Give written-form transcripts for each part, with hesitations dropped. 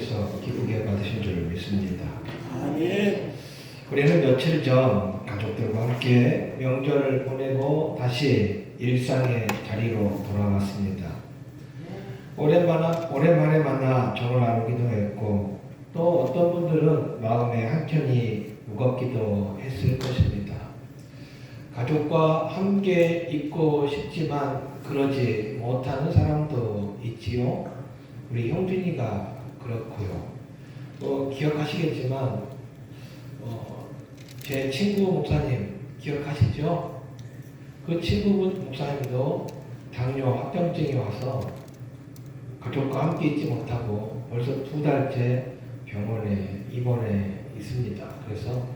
주님께서 기쁘게 받으신 줄 믿습니다. 아멘. 우리는 며칠 전 가족들과 함께 명절을 보내고 다시 일상의 자리로 돌아왔습니다. 오랜만에 만나 정을 나누기도 했고 또 어떤 분들은 마음에 한켠이 무겁기도 했을 것입니다. 가족과 함께 있고 싶지만 그러지 못하는 사람도 있지요. 우리 형준이가 그렇고요. 기억하시겠지만 제 친구 목사님 기억하시죠? 그 친구 목사님도 당뇨 합병증이 와서 가족과 함께 있지 못하고 벌써 2달째 병원에 입원해 있습니다. 그래서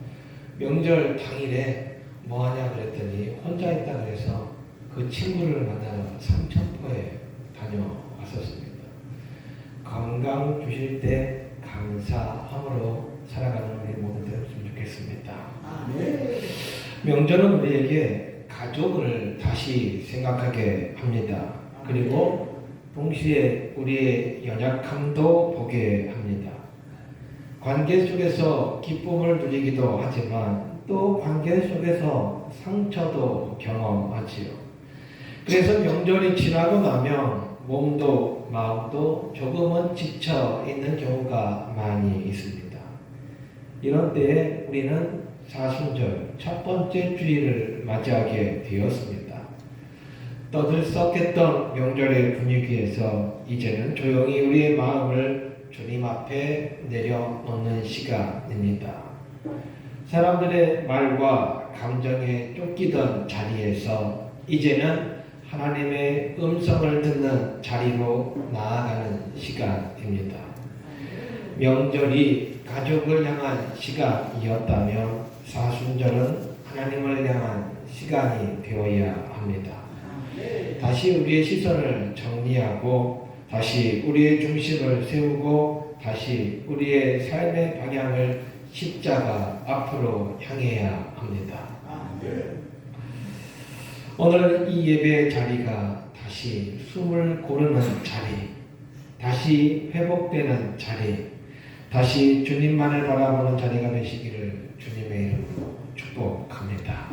명절 당일에 뭐하냐 그랬더니 혼자 있다 그래서 그 친구를 만나러 삼천포에 다녀왔었습니다. 건강 주실 때 감사함으로 살아가는 우리 모두 되었으면 좋겠습니다. 아멘. 명절은 우리에게 가족을 다시 생각하게 합니다. 그리고 동시에 우리의 연약함도 보게 합니다. 관계 속에서 기쁨을 누리기도 하지만 또 관계 속에서 상처도 경험하지요. 그래서 명절이 지나고 나면 몸도 마음도 조금은 지쳐 있는 경우가 많이 있습니다. 이런 때에 우리는 사순절 첫 번째 주일을 맞이하게 되었습니다. 떠들썩했던 명절의 분위기에서 이제는 조용히 우리의 마음을 주님 앞에 내려놓는 시간입니다. 사람들의 말과 감정에 쫓기던 자리에서 이제는 하나님의 음성을 듣는 자리로 나아가는 시간입니다. 명절이 가족을 향한 시간이었다면 사순절은 하나님을 향한 시간이 되어야 합니다. 다시 우리의 시선을 정리하고 다시 우리의 중심을 세우고 다시 우리의 삶의 방향을 십자가 앞으로 향해야 합니다. 오늘 이 예배의 자리가 다시 숨을 고르는 자리, 다시 회복되는 자리, 다시 주님만을 바라보는 자리가 되시기를 주님의 이름으로 축복합니다.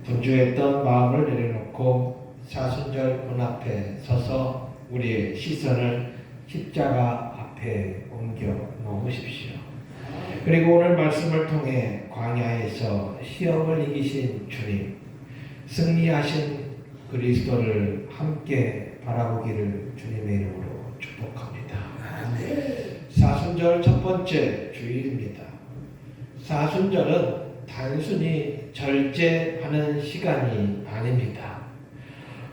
분주했던 마음을 내려놓고 사순절 문 앞에 서서 우리의 시선을 십자가 앞에 옮겨 놓으십시오. 그리고 오늘 말씀을 통해 광야에서 시험을 이기신 주님, 승리하신 그리스도를 함께 바라보기를 주님의 이름으로 축복합니다. 사순절 첫 번째 주일입니다. 사순절은 단순히 절제하는 시간이 아닙니다.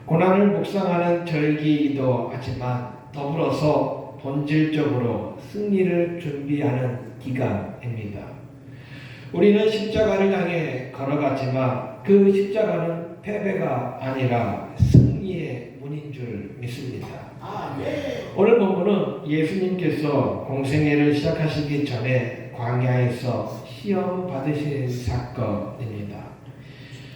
고난을 묵상하는 절기이기도 하지만 더불어서 본질적으로 승리를 준비하는 기간입니다. 우리는 십자가를 향해 걸어가지만 그 십자가는 패배가 아니라 승리의 문인 줄 믿습니다. 오늘 본문은 예수님께서 공생애를 시작하시기 전에 광야에서 시험 받으신 사건입니다.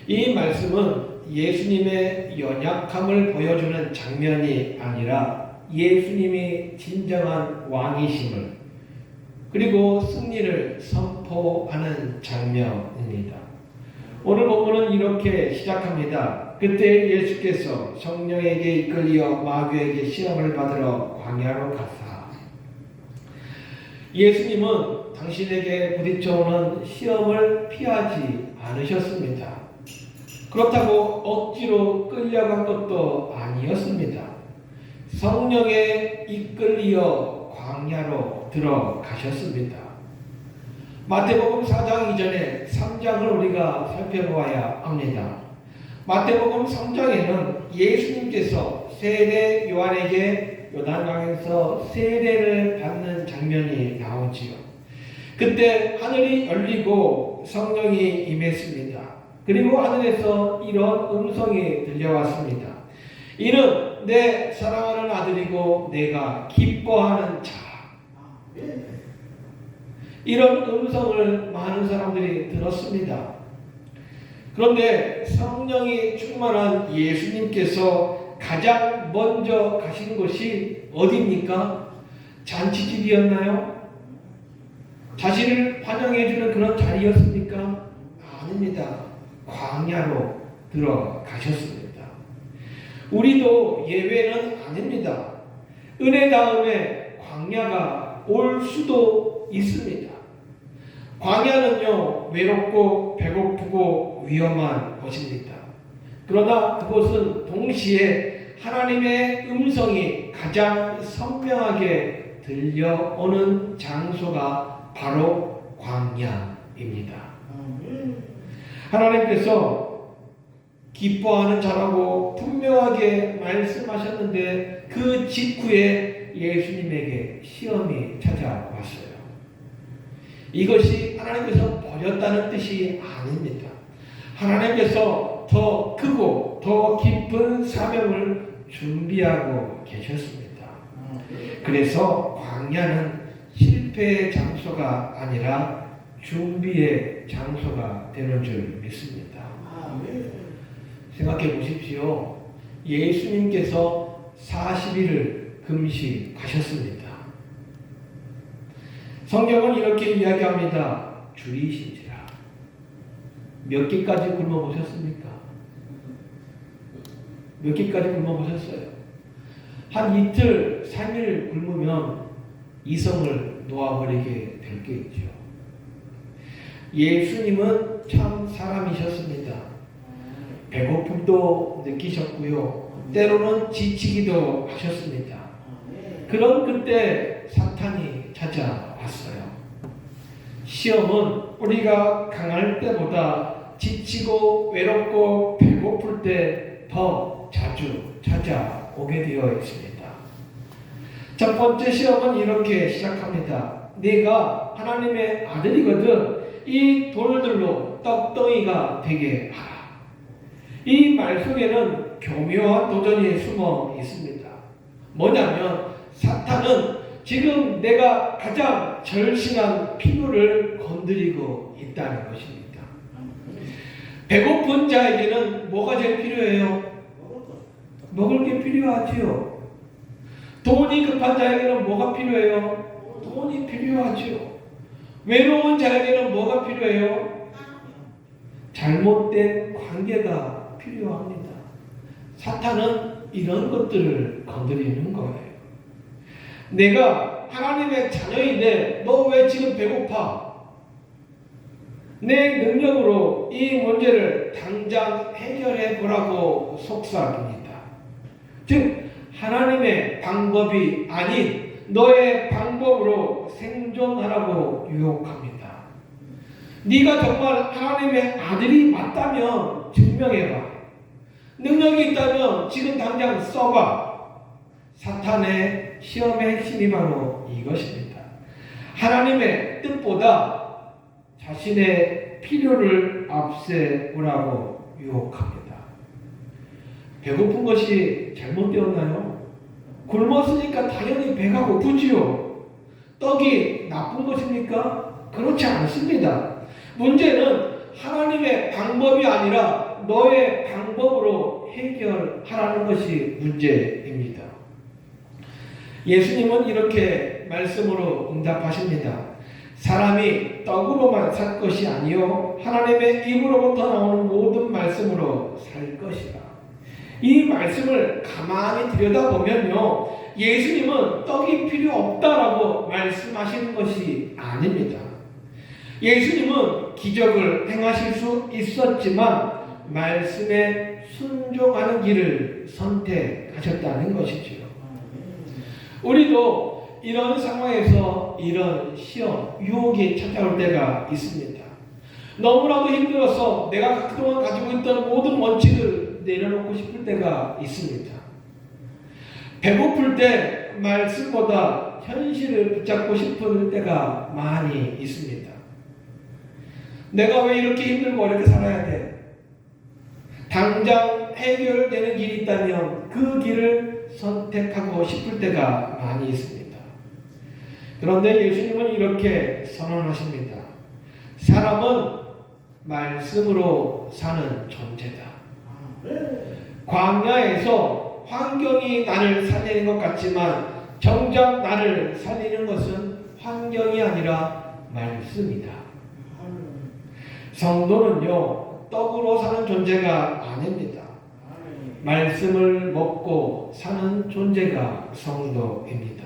이 말씀은 예수님의 연약함을 보여주는 장면이 아니라 예수님이 진정한 왕이심을 그리고 승리를 선포하는 장면입니다. 오늘 본문은 이렇게 시작합니다. 그때 예수께서 성령에게 이끌려 마귀에게 시험을 받으러 광야로 가사. 예수님은 당신에게 부딪혀오는 시험을 피하지 않으셨습니다. 그렇다고 억지로 끌려간 것도 아니었습니다. 성령에 이끌려 광야로 들어가셨습니다. 마태복음 4장 이전에 3장을 우리가 살펴보아야 합니다. 마태복음 3장에는 예수님께서 세례 요한에게 요단강에서 세례를 받는 장면이 나오지요. 그때 하늘이 열리고 성령이 임했습니다. 그리고 하늘에서 이런 음성이 들려왔습니다. 이는 내 사랑하는 아들이고 내가 기뻐하는 자. 이런 음성을 많은 사람들이 들었습니다. 그런데 성령이 충만한 예수님께서 가장 먼저 가신 곳이 어디입니까? 잔치집이었나요? 자신을 환영해주는 그런 자리였습니까? 아닙니다. 광야로 들어가셨습니다. 우리도 예외는 아닙니다. 은혜 다음에 광야가 올 수도 있습니다. 광야는요, 외롭고 배고프고 위험한 곳입니다. 그러나 그곳은 동시에 하나님의 음성이 가장 선명하게 들려오는 장소가 바로 광야입니다. 하나님께서 기뻐하는 자라고 분명하게 말씀하셨는데 그 직후에 예수님에게 시험이 찾아왔어요. 이것이 하나님께서 버렸다는 뜻이 아닙니다. 하나님께서 더 크고 더 깊은 사명을 준비하고 계셨습니다. 그래서 광야는 실패의 장소가 아니라 준비의 장소가 되는 줄 믿습니다. 생각해 보십시오. 예수님께서 40일을 금식하셨습니다. 성경은 이렇게 이야기합니다. 줄이신지라. 몇 끼까지 굶어 보셨습니까? 몇 끼까지 굶어 보셨어요? 한 이틀, 3일 굶으면 이성을 놓아버리게 될 게 있죠. 예수님은 참 사람이셨습니다. 배고픔도 느끼셨고요. 때로는 지치기도 하셨습니다. 그런 그때 사탄이 찾아왔어요. 시험은 우리가 강할 때보다 지치고 외롭고 배고플 때 더 자주 찾아오게 되어 있습니다. 첫 번째 시험은 이렇게 시작합니다. 네가 하나님의 아들이거든 이 돌들로 떡덩이가 되게 하라. 이 말 속에는 교묘한 도전이 숨어 있습니다. 뭐냐면 사탄은 지금 내가 가장 절실한 필요를 건드리고 있다는 것입니다. 배고픈 자에게는 뭐가 제일 필요해요? 먹을 게 필요하지요. 돈이 급한 자에게는 뭐가 필요해요? 돈이 필요하지요. 외로운 자에게는 뭐가 필요해요? 잘못된 관계가 필요합니다. 사탄은 이런 것들을 건드리는 거예요. 내가 하나님의 자녀인데 너 왜 지금 배고파? 내 능력으로 이 문제를 당장 해결해 보라고 속삭입니다. 즉 하나님의 방법이 아닌 너의 방법으로 생존하라고 유혹합니다. 네가 정말 하나님의 아들이 맞다면 증명해봐. 능력이 있다면 지금 당장 써봐. 사탄의 시험의 핵심이 바로 이것입니다. 하나님의 뜻보다 자신의 필요를 앞세우라고 유혹합니다. 배고픈 것이 잘못되었나요? 굶었으니까 당연히 배가 고프지요. 떡이 나쁜 것입니까? 그렇지 않습니다. 문제는 하나님의 방법이 아니라 너의 방법으로 해결하라는 것이 문제입니다. 예수님은 이렇게 말씀으로 응답하십니다. 사람이 떡으로만 살 것이 아니요 하나님의 입으로부터 나오는 모든 말씀으로 살 것이라. 이 말씀을 가만히 들여다보면요, 예수님은 떡이 필요 없다라고 말씀하시는 것이 아닙니다. 예수님은 기적을 행하실 수 있었지만 말씀에 순종하는 길을 선택하셨다는 것이지요. 우리도 이런 상황에서 이런 시험, 유혹이 찾아올 때가 있습니다. 너무나도 힘들어서 내가 그동안 가지고 있던 모든 원칙을 내려놓고 싶을 때가 있습니다. 배고플 때 말씀보다 현실을 붙잡고 싶을 때가 많이 있습니다. 내가 왜 이렇게 힘들고 어렵게 살아야 돼? 당장 해결되는 길이 있다면 그 길을 선택하고 싶을 때가 많이 있습니다. 그런데 예수님은 이렇게 선언하십니다. 사람은 말씀으로 사는 존재다. 광야에서 환경이 나를 살리는 것 같지만 정작 나를 살리는 것은 환경이 아니라 말씀이다. 성도는요, 떡으로 사는 존재가 아닙니다. 말씀을 먹고 사는 존재가 성도입니다.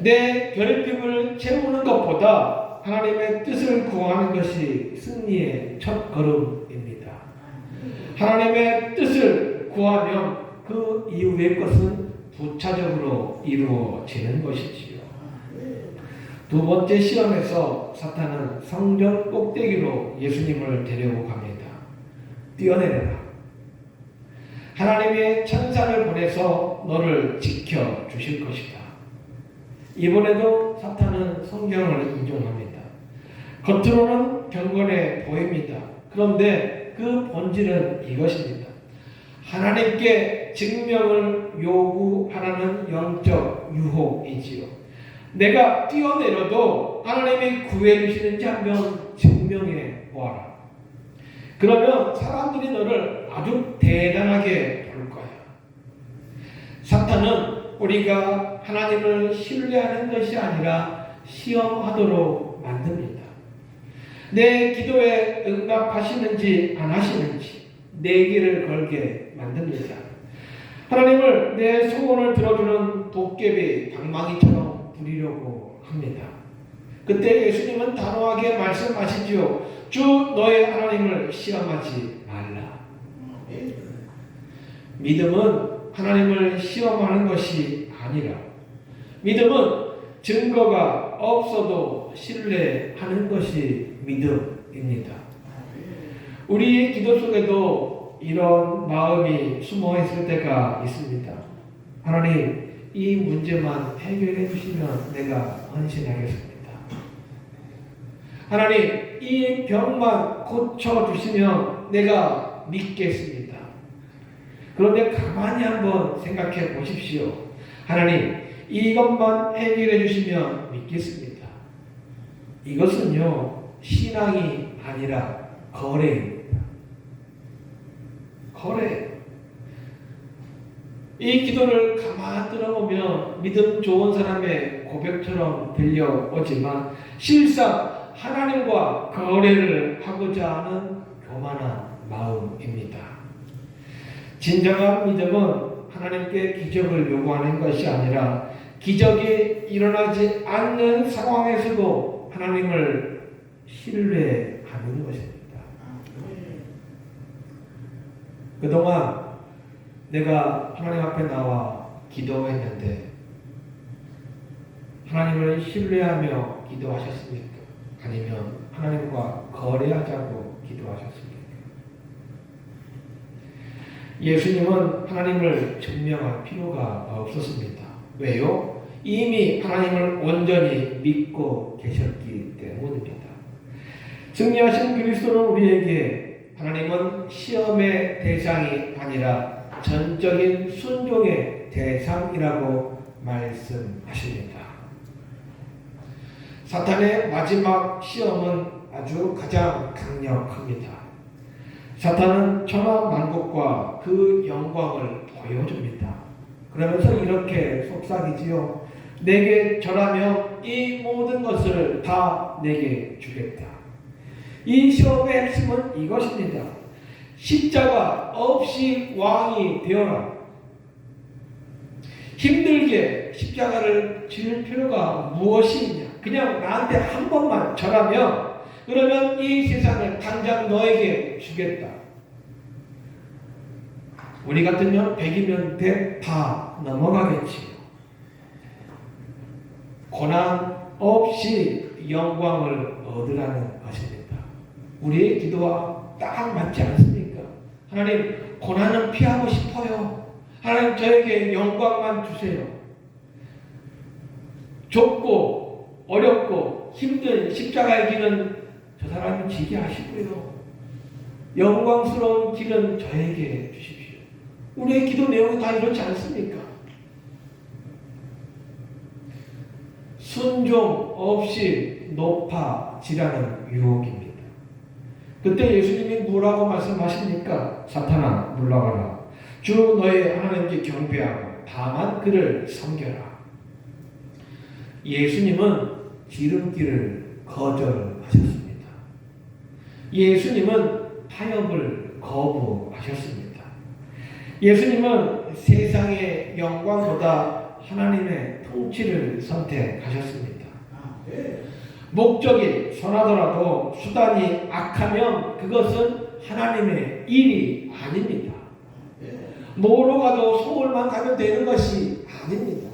내 결핍을 채우는 것보다 하나님의 뜻을 구하는 것이 승리의 첫 걸음입니다. 하나님의 뜻을 구하면 그 이후의 것은 부차적으로 이루어지는 것이지요. 두 번째 시험에서 사탄은 성전 꼭대기로 예수님을 데려고 갑니다. 뛰어내려라. 하나님의 천사를 보내서 너를 지켜 주실 것이다. 이번에도 사탄은 성경을 인용합니다. 겉으로는 경건해 보입니다. 그런데 그 본질은 이것입니다. 하나님께 증명을 요구하라는 영적 유혹이지요. 내가 뛰어내려도 하나님이 구해주시는지 한번 증명해 보아라. 그러면 사람들이 너를 아주 대단하게 볼 거야. 사탄은 우리가 하나님을 신뢰하는 것이 아니라 시험하도록 만듭니다. 내 기도에 응답하시는지 안 하시는지 내기를 걸게 만듭니다. 하나님을 내 소원을 들어주는 도깨비 방망이처럼 부리려고 합니다. 그때 예수님은 단호하게 말씀하시지요. 주 너의 하나님을 시험하지 말라. 믿음은 하나님을 시험하는 것이 아니라 믿음은 증거가 없어도 신뢰하는 것이 믿음입니다. 우리의 기도 속에도 이런 마음이 숨어 있을 때가 있습니다. 하나님, 이 문제만 해결해 주시면 내가 헌신하겠습니다. 하나님, 이 병만 고쳐 주시면 내가 믿겠습니다. 그런데 가만히 한번 생각해 보십시오. 하나님, 이것만 해결해 주시면 믿겠습니다. 이것은요, 신앙이 아니라 거래입니다. 거래. 이 기도를 가만 들어보면 믿음 좋은 사람의 고백처럼 들려오지만 실상 하나님과 거래를 하고자 하는 교만한 마음입니다. 진정한 믿음은 하나님께 기적을 요구하는 것이 아니라 기적이 일어나지 않는 상황에서도 하나님을 신뢰하는 것입니다. 그동안 내가 하나님 앞에 나와 기도했는데 하나님을 신뢰하며 기도하셨습니까? 아니면 하나님과 거래하자고 기도하셨습니까? 예수님은 하나님을 증명할 필요가 없었습니다. 왜요? 이미 하나님을 온전히 믿고 계셨기 때문입니다. 승리하신 그리스도는 우리에게 하나님은 시험의 대상이 아니라 전적인 순종의 대상이라고 말씀하십니다. 사탄의 마지막 시험은 아주 가장 강력합니다. 사탄은 천하만국과 그 영광을 보여줍니다. 그러면서 이렇게 속삭이지요. 내게 절하며 이 모든 것을 다 내게 주겠다. 이 시험의 핵심은 이것입니다. 십자가 없이 왕이 되어라. 힘들게 십자가를 질 필요가 무엇이 있냐. 그냥 나한테 한 번만 절하면 그러면 이 세상을 당장 너에게 주겠다. 우리 같으면 100이면 100 다 넘어가겠지요. 고난 없이 영광을 얻으라는 것입니다. 우리의 기도와 딱 맞지 않습니까? 하나님, 고난은 피하고 싶어요. 하나님, 저에게 영광만 주세요. 좁고 어렵고 힘든 십자가의 길은 저 사람이 지게 하시고요. 영광스러운 길은 저에게 주십시오. 우리의 기도 내용이 다 이렇지 않습니까? 순종 없이 높아지라는 유혹입니다. 그때 예수님이 뭐라고 말씀하십니까? 사탄아, 물러가라. 주 너의 하나님께 경배하고 다만 그를 섬겨라. 예수님은 지름길을 거절하셨습니다. 예수님은 타협을 거부하셨습니다. 예수님은 세상의 영광보다 하나님의 통치를 선택하셨습니다. 목적이 선하더라도 수단이 악하면 그것은 하나님의 일이 아닙니다. 뭐로 가도 서울만 가면 되는 것이 아닙니다.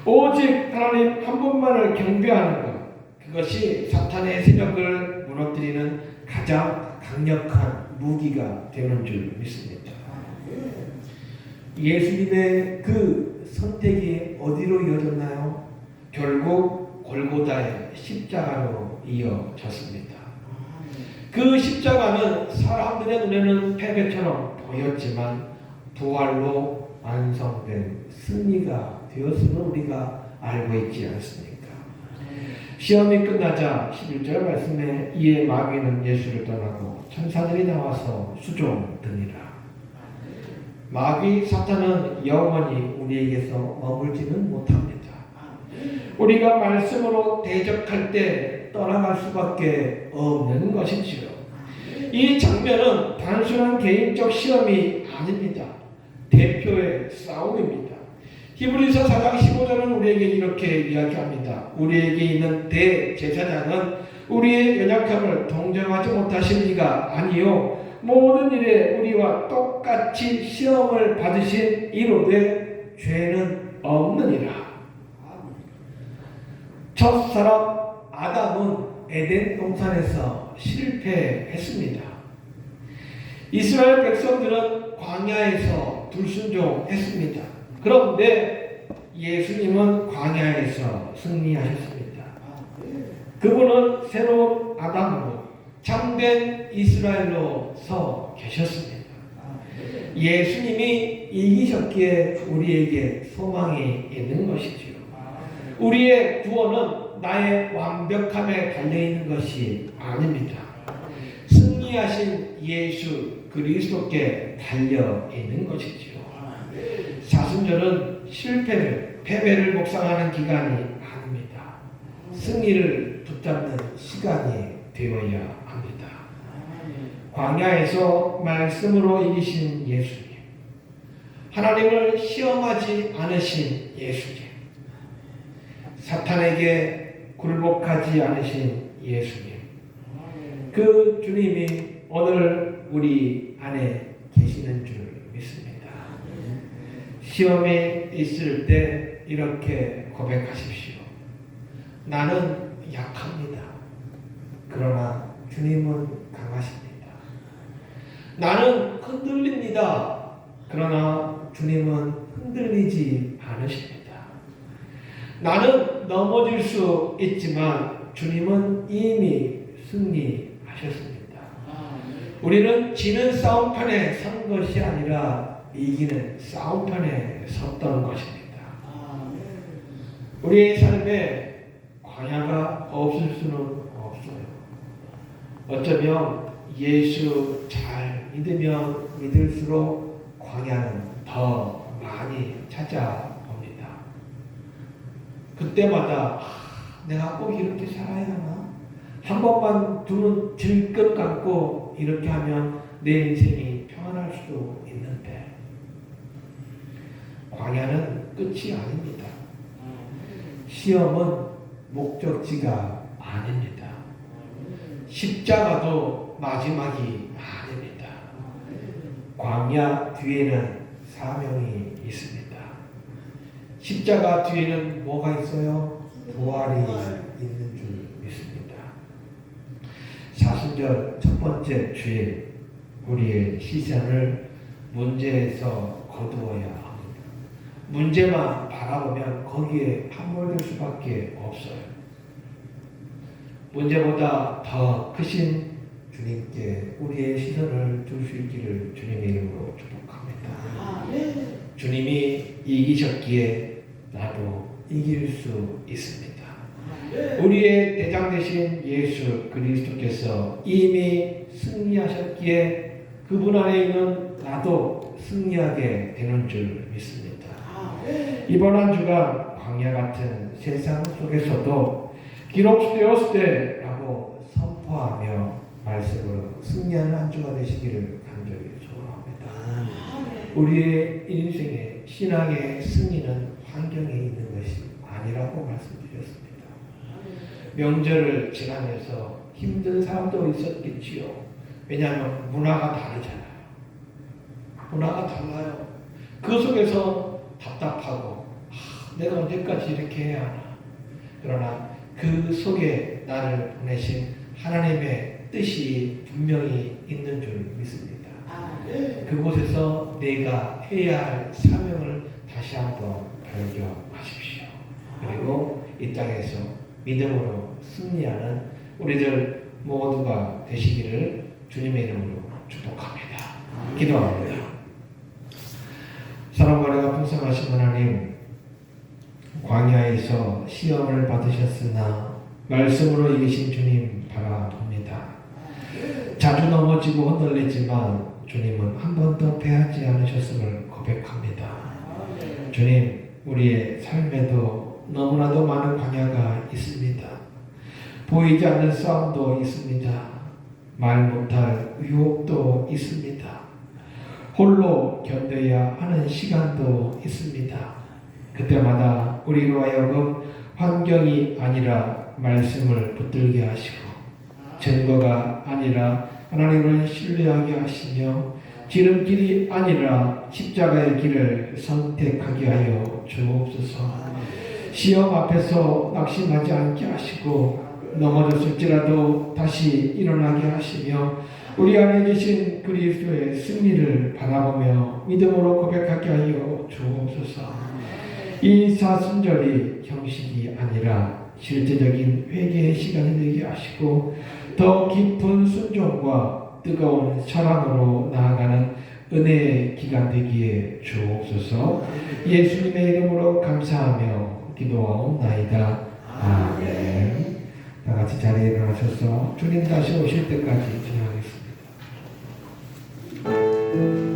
오직 하나님 한 분만을 경배하는 것, 그것이 사탄의 세력을 무너뜨리는 가장 강력한 무기가 되는 줄 믿습니다. 예수님의 그 선택이 어디로 이어졌나요? 결국 골고다의 십자가로 이어졌습니다. 그 십자가는 사람들의 눈에는 패배처럼 보였지만 부활로 완성된 승리가 되었음을 우리가 알고 있지 않습니까? 시험이 끝나자 11절 말씀에 이에 마귀는 예수를 떠나고 천사들이 나와서 수종드니라. 마귀 사탄은 영원히 우리에게서 머물지는 못합니다. 우리가 말씀으로 대적할 때 떠나갈 수밖에 없는 것이지요. 이 장면은 단순한 개인적 시험이 아닙니다. 대표의 싸움입니다. 히브리서 4장 15절은 우리에게 이렇게 이야기합니다. 우리에게 있는 대제사장은 우리의 연약함을 동정하지 못하실 리가 아니요 모든 일에 우리와 똑같이 시험을 받으신 이로되 죄는 없느니라. 첫사람 아담은 에덴 동산에서 실패했습니다. 이스라엘 백성들은 광야에서 불순종했습니다. 그런데 예수님은 광야에서 승리하셨습니다. 그분은 새로운 아담으로 참된 이스라엘로 서 계셨습니다. 예수님이 이기셨기에 우리에게 소망이 있는 것이지요. 우리의 구원은 나의 완벽함에 달려있는 것이 아닙니다. 승리하신 예수 그리스도께 달려있는 것이지요. 사순절은 실패를, 패배를 묵상하는 기간이 아닙니다. 승리를 붙잡는 시간이 되어야 합니다. 광야에서 말씀으로 이기신 예수님, 하나님을 시험하지 않으신 예수님, 사탄에게 굴복하지 않으신 예수님, 그 주님이 오늘 우리 안에 계시는 줄 믿습니다. 시험에 있을 때 이렇게 고백하십시오. 나는 약합니다. 그러나 주님은 강하십니다. 나는 흔들립니다. 그러나 주님은 흔들리지 않으십니다. 나는 넘어질 수 있지만 주님은 이미 승리하셨습니다. 우리는 지는 싸움판에 선 것이 아니라 이기는 싸움판에 섰던 것입니다. 우리의 삶에 광야가 없을 수는 없어요. 어쩌면 예수 잘 믿으면 믿을수록 광야는 더 많이 찾아옵니다. 그때마다 내가 꼭 이렇게 살아야 하나? 한 번만 두 눈 질끈 감고 이렇게 하면 내 인생이 평안할 수도 있는데 광야는 끝이 아닙니다. 시험은 목적지가 아닙니다. 십자가도 마지막이 아닙니다. 광야 뒤에는 사명이 있습니다. 십자가 뒤에는 뭐가 있어요? 부활이 있는 줄 믿습니다. 사순절 첫 번째 주일, 우리의 시선을 문제에서 거두어야 합니다. 문제만 바라보면 거기에 함몰될 수밖에 없어요. 문제보다 더 크신 주님께 우리의 시선을 둘 수 있기를 주님의 이름으로 축복합니다. 주님이 이기셨기에 나도 이길 수 있습니다. 우리의 대장 되신 예수 그리스도께서 이미 승리하셨기에 그분 안에 있는 나도 승리하게 되는 줄 믿습니다. 이번 한 주간 광야 같은 세상 속에서도 기록되었을 때라고 선포하며 말씀으로 승리하는 한 주가 되시기를 간절히 소원합니다. 우리의 인생의 신앙의 승리는 환경에 있는 것이 아니라고 말씀드렸습니다. 명절을 지나면서 힘든 사람도 있었겠지요. 왜냐하면 문화가 다르잖아요. 문화가 달라요. 그 속에서 답답하고 내가 언제까지 이렇게 해야 하나. 그러나 그 속에 나를 보내신 하나님의 뜻이 분명히 있는 줄 믿습니다. 그곳에서 내가 해야 할 사명을 다시 한번 발견하십시오. 그리고 이 땅에서 믿음으로 승리하는 우리들 모두가 되시기를 주님의 이름으로 축복합니다. 기도합니다. 사랑과 은혜가 풍성하신 하나님, 광야에서 시험을 받으셨으나 말씀으로 이기신 주님 바라봅니다. 자주 넘어지고 흔들리지만 주님은 한 번도 패하지 않으셨음을 고백합니다. 주님, 우리의 삶에도 너무나도 많은 광야가 있습니다. 보이지 않는 싸움도 있습니다. 말 못할 유혹도 있습니다. 홀로 견뎌야 하는 시간도 있습니다. 그때마다 우리로 하여금 환경이 아니라 말씀을 붙들게 하시고 증거가 아니라 하나님을 신뢰하게 하시며 지름길이 아니라 십자가의 길을 선택하게 하여 주옵소서. 시험 앞에서 낙심하지 않게 하시고 넘어졌을지라도 다시 일어나게 하시며 우리 안에 계신 그리스도의 승리를 바라보며 믿음으로 고백하게 하여 주옵소서. 이 사순절이 형식이 아니라 실제적인 회개의 시간이 되게 하시고 더 깊은 순종과 뜨거운 사랑으로 나아가는 은혜의 기간 되기에 주옵소서. 예수님의 이름으로 감사하며 기도하옵나이다. 아멘. 다 같이 자리에 일어나셔서 주님 다시 오실 때까지 기도하겠습니다.